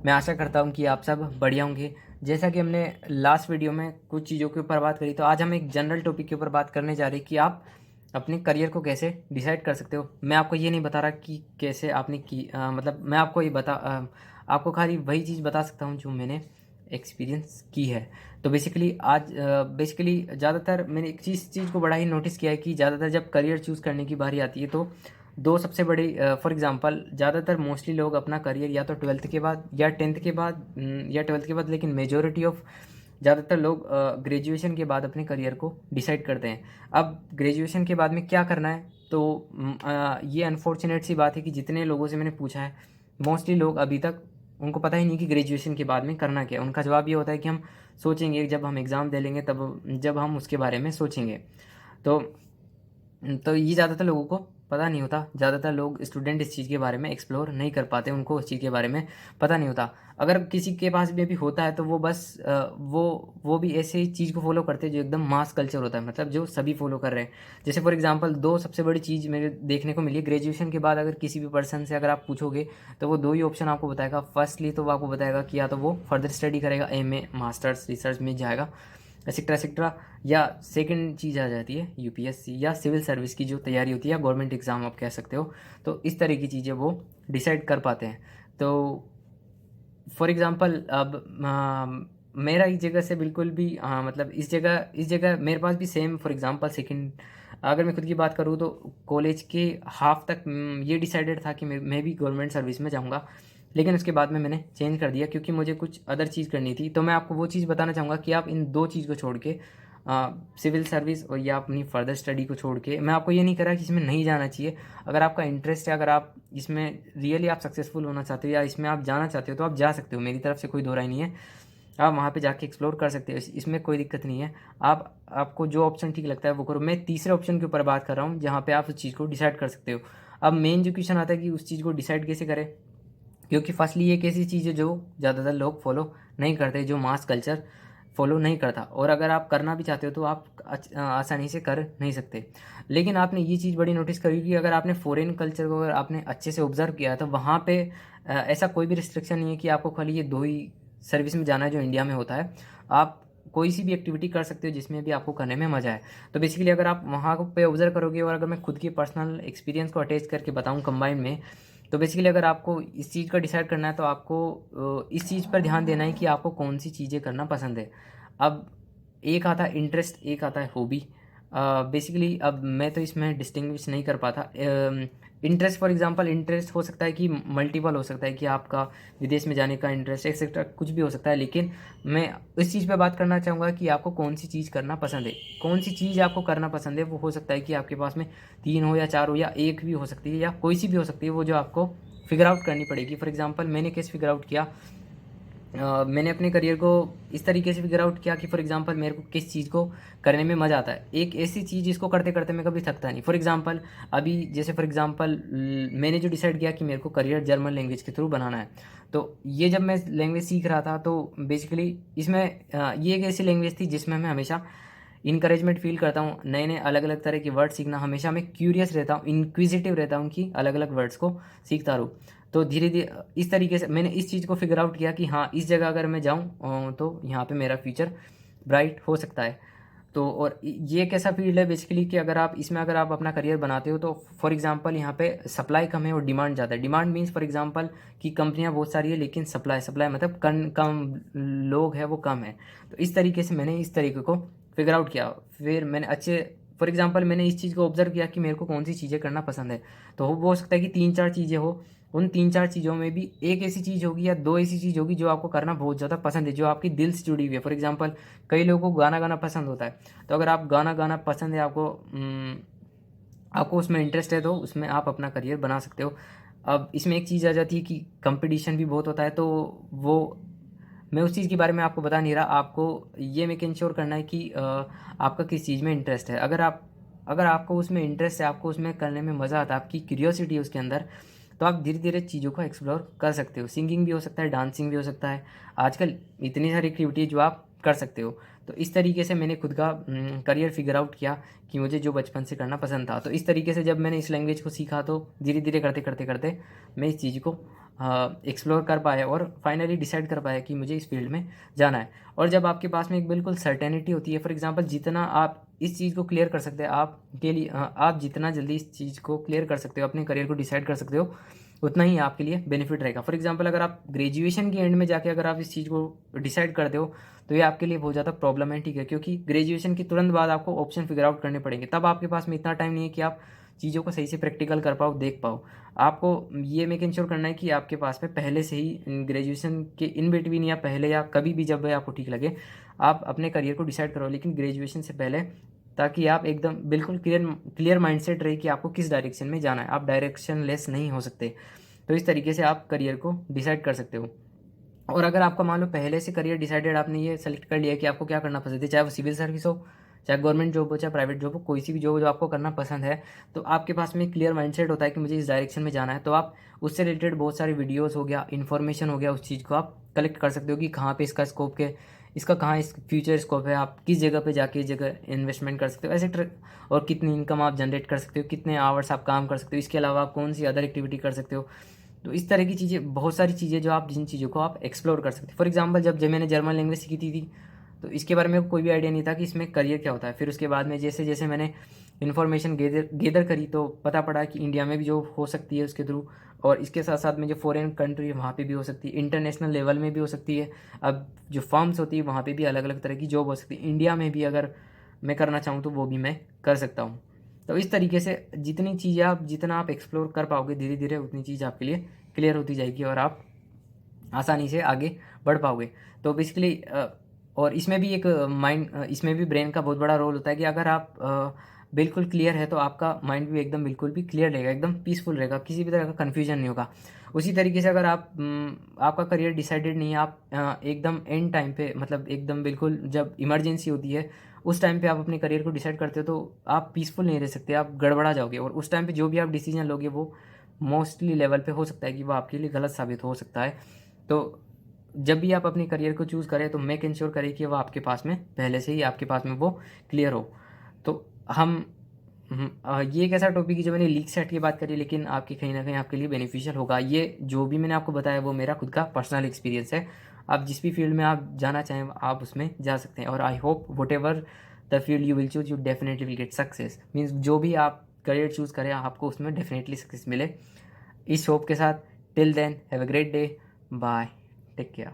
मैं आशा करता हूँ कि आप सब बढ़िया होंगे। जैसा कि हमने लास्ट वीडियो में कुछ चीज़ों के ऊपर बात करी, तो आज हम एक जनरल टॉपिक के ऊपर बात करने जा रहे हैं कि आप अपने करियर को कैसे डिसाइड कर सकते हो। मैं आपको ये नहीं बता रहा कि कैसे आपने की मतलब मैं आपको ये आपको खाली वही चीज़ बता सकता हूँ जो मैंने एक्सपीरियंस की है। तो बेसिकली ज़्यादातर मैंने एक चीज़ को बड़ा ही नोटिस किया है कि ज़्यादातर जब करियर चूज़ करने की बारी आती है तो दो सबसे बड़ी फॉर एग्जांपल ज़्यादातर मोस्टली लोग अपना करियर या तो ट्वेल्थ के बाद या टेंथ के बाद या ट्वेल्थ के बाद, लेकिन मेजोरिटी ऑफ ज़्यादातर लोग ग्रेजुएशन के बाद अपने करियर को डिसाइड करते हैं। अब ग्रेजुएशन के बाद में क्या करना है, तो ये अनफॉर्चुनेट सी बात है कि जितने लोगों से मैंने पूछा है, मोस्टली लोग अभी तक उनको पता ही नहीं कि ग्रेजुएशन के बाद में करना क्या है। उनका जवाब ये होता है कि हम सोचेंगे, जब हम एग्ज़ाम दे लेंगे तब जब हम उसके बारे में सोचेंगे। तो ये ज़्यादातर लोगों को पता नहीं होता। ज़्यादातर लोग स्टूडेंट इस चीज़ के बारे में एक्सप्लोर नहीं कर पाते, उनको उस चीज़ के बारे में पता नहीं होता। अगर किसी के पास में भी होता है तो वो बस वो भी ऐसे ही चीज़ को फॉलो करते हैं जो एकदम मास कल्चर होता है, मतलब जो सभी फॉलो कर रहे हैं। जैसे फॉर एग्जांपल दो सबसे बड़ी चीज़ मेरे देखने को मिली है ग्रेजुएशन के बाद। अगर किसी भी पर्सन से अगर आप पूछोगे तो वो दो ही ऑप्शन आपको बताएगा। फर्स्टली तो वो आपको बताएगा कि या तो वो फर्दर स्टडी करेगा, एमए मास्टर्स रिसर्च में जाएगा, एक्सेट्रा एक्सेट्रा। या सेकंड चीज़ आ जाती है यूपीएससी या सिविल सर्विस की जो तैयारी होती है, या गवर्नमेंट एग्ज़ाम आप कह सकते हो। तो इस तरह की चीज़ें वो डिसाइड कर पाते हैं। तो फॉर एग्ज़ाम्पल अब मेरा इस जगह से बिल्कुल भी मतलब इस जगह मेरे पास भी सेम फॉर एग्ज़ाम्पल सेकंड, अगर मैं खुद की बात करूँ तो कॉलेज के हाफ तक ये डिसाइडेड था कि मैं भी गवर्नमेंट सर्विस में जाऊँगा। लेकिन उसके बाद में मैंने चेंज कर दिया क्योंकि मुझे कुछ अदर चीज़ करनी थी। तो मैं आपको वो चीज़ बताना चाहूँगा कि आप इन दो चीज़ को छोड़ के सिविल सर्विस और या अपनी फर्दर स्टडी को छोड़ के, मैं आपको ये नहीं कह रहा कि इसमें नहीं जाना चाहिए। अगर आपका इंटरेस्ट है, अगर आप इसमें रियली आप सक्सेसफुल होना चाहते हो या इसमें आप जाना चाहते हो तो आप जा सकते हो। मेरी तरफ से कोई दो राय नहीं है। आप वहाँ पे जाके एक्सप्लोर कर सकते हो, इसमें कोई दिक्कत नहीं है। आपको जो ऑप्शन ठीक लगता है वो करो। मैं तीसरे ऑप्शन के ऊपर बात कर रहा हूँ जहाँ पे आप उस चीज़ को डिसाइड कर सकते हो। अब मेन जो क्वेश्चन आता है कि उस चीज़ को डिसाइड कैसे करें, क्योंकि फर्स्टली ये एक ऐसी चीज़ है जो ज़्यादातर लोग फॉलो नहीं करते, जो मास कल्चर फॉलो नहीं करता। और अगर आप करना भी चाहते हो तो आप आसानी से कर नहीं सकते। लेकिन आपने ये चीज़ बड़ी नोटिस करी कि अगर आपने फॉरेन कल्चर को अगर आपने अच्छे से ऑब्जर्व किया तो वहाँ पे ऐसा कोई भी रिस्ट्रिक्शन नहीं है कि आपको खाली ये दो ही सर्विस में जाना है जो इंडिया में होता है। आप कोई सी भी एक्टिविटी कर सकते हो जिसमें भी आपको करने में मज़ा है। तो बेसिकली अगर आप वहाँ पे ऑब्जर्व करोगे और अगर मैं खुद की पर्सनल एक्सपीरियंस को अटैच करके बताऊँ कंबाइन में, तो बेसिकली अगर आपको इस चीज़ का डिसाइड करना है तो आपको इस चीज़ पर ध्यान देना है कि आपको कौन सी चीज़ें करना पसंद है। अब एक आता है इंटरेस्ट, एक आता है हॉबी। बेसिकली अब मैं तो इसमें डिस्टिंग्विश नहीं कर पाता। इंटरेस्ट फॉर एग्जांपल इंटरेस्ट हो सकता है कि मल्टीपल हो सकता है, कि आपका विदेश में जाने का इंटरेस्ट एक्सेट्रा कुछ भी हो सकता है। लेकिन मैं इस चीज़ पे बात करना चाहूँगा कि आपको कौन सी चीज़ करना पसंद है। कौन सी चीज़ आपको करना पसंद है, वो हो सकता है कि आपके पास में 3 हो या 4 हो या 1 भी हो सकती है या कोई सी भी हो सकती है, वो जो आपको फिगर आउट करनी पड़ेगी। फॉर एग्जांपल मैंने कैसे फिगर आउट किया, मैंने अपने करियर को इस तरीके से फिगर आउट किया कि फॉर एग्जांपल मेरे को किस चीज़ को करने में मज़ा आता है। एक ऐसी चीज़ जिसको करते करते मैं कभी थकता नहीं। फॉर एग्जांपल अभी जैसे फॉर एग्जांपल मैंने जो डिसाइड किया कि मेरे को करियर जर्मन लैंग्वेज के थ्रू बनाना है। तो ये जब मैं लैंग्वेज सीख रहा था तो बेसिकली इसमें ये एक ऐसी लैंग्वेज थी जिसमें मैं हमेशा इनकरेजमेंट फील करता हूँ। नए नए अलग अलग तरह के वर्ड सीखना, हमेशा मैं क्यूरियस रहता हूँ, इंक्विजिटिव रहता हूँ कि अलग अलग वर्ड्स को सीखता रहूँ। तो धीरे धीरे इस तरीके से मैंने इस चीज़ को फिगर आउट किया कि हाँ, इस जगह अगर मैं जाऊँ तो यहाँ पे मेरा फ्यूचर ब्राइट हो सकता है। तो और ये एक ऐसा फील्ड है बेसिकली कि अगर आप अपना करियर बनाते हो तो फॉर एग्जांपल यहाँ पे सप्लाई कम है और डिमांड ज़्यादा है। डिमांड मीन्स फॉर एग्जांपल कि कंपनियाँ बहुत सारी है लेकिन सप्लाई सप्लाई मतलब कम लोग है, वो कम है। तो इस तरीके से मैंने इस तरीके को फिगर आउट किया। फिर मैंने फॉर एग्जांपल मैंने इस चीज़ को ऑब्जर्व किया कि मेरे को कौन सी चीज़ें करना पसंद है। तो वो हो सकता है कि 3-4 चीज़ें हो, उन 3-4 चीज़ों में भी एक ऐसी चीज़ होगी या 2 ऐसी चीज़ होगी जो आपको करना बहुत ज़्यादा पसंद है, जो आपकी दिल से जुड़ी हुई है। फॉर एग्जांपल कई लोगों को गाना गाना पसंद होता है। तो अगर आप गाना गाना पसंद है आपको, आपको उसमें इंटरेस्ट है तो उसमें आप अपना करियर बना सकते हो। अब इसमें एक चीज़ आ जाती है कि कंपटीशन भी बहुत होता है, तो वो मैं उस चीज़ के बारे में आपको बता नहीं रहा। आपको ये मेक इंश्योर करना है कि आपका किस चीज़ में इंटरेस्ट है। अगर आपको उसमें इंटरेस्ट है, आपको उसमें करने में मज़ा आता है, आपकी क्यूरियोसिटी है उसके अंदर, तो आप धीरे धीरे चीज़ों को एक्सप्लोर कर सकते हो। सिंगिंग भी हो सकता है, डांसिंग भी हो सकता है। आजकल इतनी सारी एक्टिविटी है जो आप कर सकते हो। तो इस तरीके से मैंने खुद का करियर फिगर आउट किया कि मुझे जो बचपन से करना पसंद था। तो इस तरीके से जब मैंने इस लैंग्वेज को सीखा तो धीरे धीरे करते करते करते मैं इस चीज़ को एक्सप्लोर कर पाया और फाइनली डिसाइड कर पाया कि मुझे इस फील्ड में जाना है। और जब आपके पास में एक बिल्कुल सर्टेनिटी होती है, फॉर एग्जांपल जितना आप इस चीज़ को क्लियर कर सकते हैं, आपके लिए आप जितना जल्दी इस चीज़ को क्लियर कर सकते हो, अपने करियर को डिसाइड कर सकते हो, उतना ही आपके लिए बेनिफिट रहेगा। फॉर एग्जांपल अगर आप ग्रेजुएशन के एंड में जाके अगर आप इस चीज़ को डिसाइड करते हो तो ये आपके लिए बहुत ज़्यादा प्रॉब्लमेटिक है, क्योंकि ग्रेजुएशन के तुरंत बाद आपको ऑप्शन फिगर आउट करने पड़ेंगे। तब आपके पास में इतना टाइम नहीं है कि आप चीज़ों को सही से प्रैक्टिकल कर पाओ, देख पाओ। आपको ये मेक इंश्योर करना है कि आपके पास में पहले से ही ग्रेजुएशन के इन बिटवीन या पहले या कभी भी जब आपको ठीक लगे आप अपने करियर को डिसाइड करो, लेकिन ग्रेजुएशन से पहले, ताकि आप एकदम बिल्कुल क्लियर माइंडसेट रहे कि आपको किस डायरेक्शन में जाना है। आप डायरेक्शन लेस नहीं हो सकते। तो इस तरीके से आप करियर को डिसाइड कर सकते हो। और अगर आपका मान लो पहले से करियर डिसाइडेड, आपने ये सेलेक्ट कर लिया कि आपको क्या करना पसंद है, चाहे वो सिविल सर्विस हो, चाहे गवर्नमेंट जॉब हो, चाहे प्राइवेट जॉब हो, कोई सी भी जॉब जो आपको करना पसंद है, तो आपके पास में क्लियर माइंडसेट होता है कि मुझे इस डायरेक्शन में जाना है। तो आप उससे रिलेटेड बहुत सारे वीडियोस हो गया, इन्फॉर्मेशन हो गया, उस चीज़ को आप कलेक्ट कर सकते हो कि कहाँ पे इसका स्कोप के इसका कहाँ इस फ्यूचर स्कोप है, आप किस जगह पे जाके इस जगह इन्वेस्टमेंट कर सकते हो, ऐसे और कितनी इनकम आप जनरेट कर सकते हो, कितने आवर्स आप काम कर सकते हो, इसके अलावा आप कौन सी अदर एक्टिविटी कर सकते हो। तो इस तरह की चीज़ें, बहुत सारी चीज़ें जो आप जिन चीज़ों को आप एक्सप्लोर कर सकते हो। फॉर एग्जांपल जब मैंने जर्मन लैंग्वेज सीखी थी तो इसके बारे में कोई भी आइडिया नहीं था कि इसमें करियर क्या होता है। फिर उसके बाद में जैसे जैसे मैंने इन्फॉर्मेशन गेदर करी तो पता पड़ा कि इंडिया में भी जॉब हो सकती है उसके थ्रू, और इसके साथ साथ में जो फॉरेन कंट्री है वहाँ पे भी हो सकती है, इंटरनेशनल लेवल में भी हो सकती है। अब जो फर्म्स होती है वहाँ पे भी अलग अलग तरह की जॉब हो सकती है। इंडिया में भी अगर मैं करना चाहूँ तो वो भी मैं कर सकता हूँ। तो इस तरीके से जितना आप एक्सप्लोर कर पाओगे धीरे धीरे उतनी चीज़ आपके लिए क्लियर होती जाएगी और आप आसानी से आगे बढ़ पाओगे। तो बेसिकली और इसमें भी एक इसमें भी ब्रेन का बहुत बड़ा रोल होता है कि अगर आप बिल्कुल क्लियर है तो आपका माइंड भी एकदम बिल्कुल भी क्लियर रहेगा, एकदम पीसफुल रहेगा, किसी भी तरह का कन्फ्यूजन नहीं होगा। उसी तरीके से अगर आपका करियर डिसाइडेड नहीं है, आप एकदम एंड टाइम पे, मतलब एकदम बिल्कुल जब इमरजेंसी होती है उस टाइम पे आप अपने करियर को डिसाइड करते हो तो आप पीसफुल नहीं रह सकते, आप गड़बड़ा जाओगे। और उस टाइम पे जो भी आप डिसीजन लोगे वो मोस्टली लेवल पे हो सकता है कि वो आपके लिए गलत साबित हो सकता है। तो जब भी आप अपने करियर को चूज़ करें तो मेक इंश्योर करें कि वो आपके पास में पहले से ही आपके पास में वो क्लियर हो। तो ये एक ऐसा टॉपिक है जो मैंने लीक सेट की बात करी, लेकिन आपकी कहीं ना कहीं आपके लिए बेनिफिशियल होगा। ये जो भी मैंने आपको बताया वो मेरा खुद का पर्सनल एक्सपीरियंस है। आप जिस भी फील्ड में आप जाना चाहें आप उसमें जा सकते हैं, और I hope what ever the field you will choose you definitely will get success. Means जो भी आप करियर चूज़ करें आपको उसमें डेफिनेटली सक्सेस मिले। इस होप के साथ till then have a great day, bye, take care.